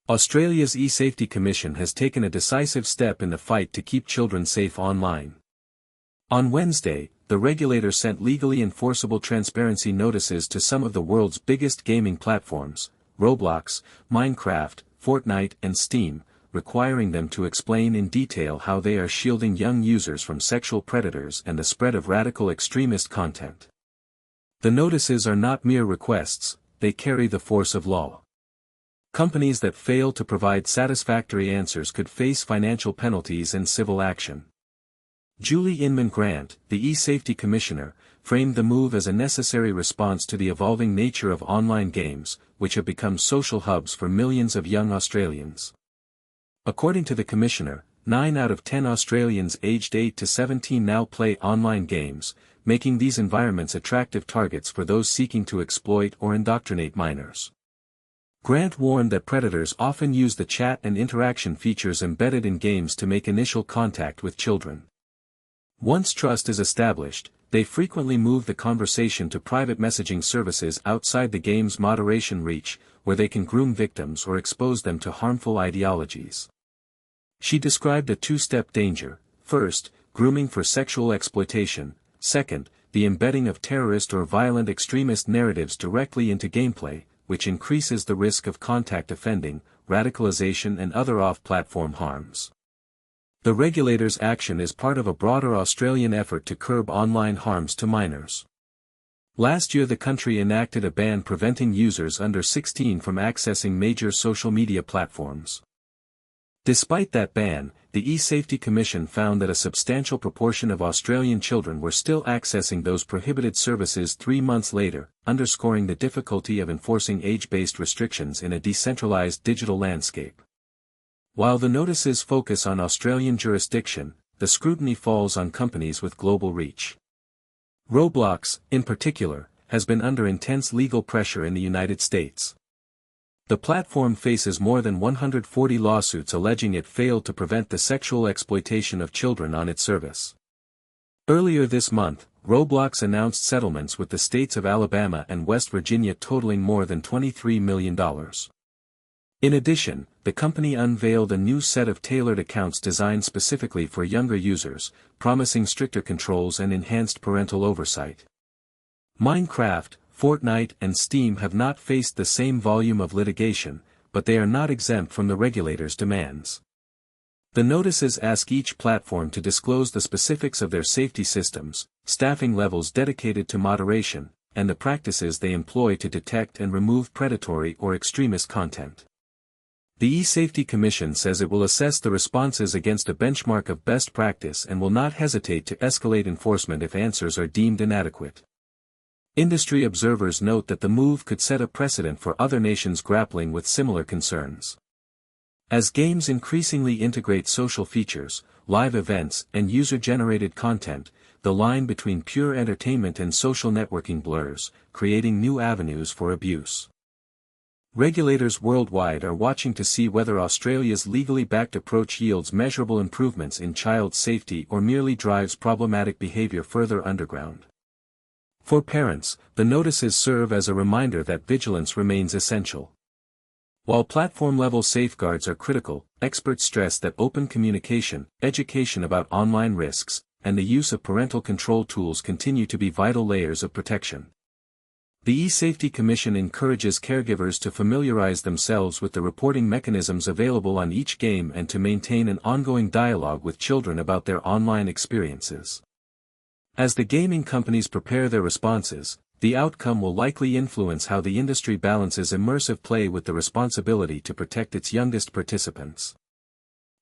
Australia's e-Safety Commission has taken a decisive step in the fight to keep children safe online. On Wednesday, the regulator sent legally enforceable transparency notices to some of the world's biggest gaming platforms, Roblox, Minecraft, Fortnite and Steam, requiring them to explain in detail how they are shielding young users from sexual predators and the spread of radical extremist content. The notices are not mere requests, they carry the force of law. Companies that fail to provide satisfactory answers could face financial penalties and civil action. Julie Inman Grant, the e-Safety Commissioner, framed the move as a necessary response to the evolving nature of online games, which have become social hubs for millions of young Australians. According to the Commissioner, 9 out of 10 Australians aged 8 to 17 now play online games, making these environments attractive targets for those seeking to exploit or indoctrinate minors. Grant warned that predators often use the chat and interaction features embedded in games to make initial contact with children. Once trust is established, they frequently move the conversation to private messaging services outside the game's moderation reach, where they can groom victims or expose them to harmful ideologies. She described a two-step danger: first, grooming for sexual exploitation; second, the embedding of terrorist or violent extremist narratives directly into gameplay, which increases the risk of contact offending, radicalization and other off-platform harms. The regulator's action is part of a broader Australian effort to curb online harms to minors. Last year the country enacted a ban preventing users under 16 from accessing major social media platforms. Despite that ban, the e-Safety Commission found that a substantial proportion of Australian children were still accessing those prohibited services 3 months later, underscoring the difficulty of enforcing age-based restrictions in a decentralised digital landscape. While the notices focus on Australian jurisdiction, the scrutiny falls on companies with global reach. Roblox, in particular, has been under intense legal pressure in the United States. The platform faces more than 140 lawsuits alleging it failed to prevent the sexual exploitation of children on its service. Earlier this month, Roblox announced settlements with the states of Alabama and West Virginia totaling more than $23 million. In addition, the company unveiled a new set of tailored accounts designed specifically for younger users, promising stricter controls and enhanced parental oversight. Minecraft, Fortnite and Steam have not faced the same volume of litigation, but they are not exempt from the regulator's demands. The notices ask each platform to disclose the specifics of their safety systems, staffing levels dedicated to moderation, and the practices they employ to detect and remove predatory or extremist content. The e-Safety Commission says it will assess the responses against a benchmark of best practice and will not hesitate to escalate enforcement if answers are deemed inadequate. Industry observers note that the move could set a precedent for other nations grappling with similar concerns. As games increasingly integrate social features, live events, and user-generated content, the line between pure entertainment and social networking blurs, creating new avenues for abuse. Regulators worldwide are watching to see whether Australia's legally backed approach yields measurable improvements in child safety or merely drives problematic behavior further underground. For parents, the notices serve as a reminder that vigilance remains essential. While platform-level safeguards are critical, experts stress that open communication, education about online risks, and the use of parental control tools continue to be vital layers of protection. The e-Safety Commission encourages caregivers to familiarize themselves with the reporting mechanisms available on each game and to maintain an ongoing dialogue with children about their online experiences. As the gaming companies prepare their responses, the outcome will likely influence how the industry balances immersive play with the responsibility to protect its youngest participants.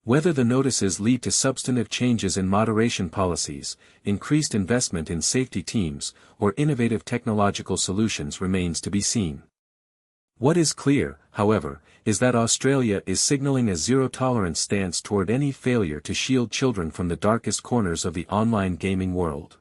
Whether the notices lead to substantive changes in moderation policies, increased investment in safety teams, or innovative technological solutions remains to be seen. What is clear, however, is that Australia is signaling a zero-tolerance stance toward any failure to shield children from the darkest corners of the online gaming world.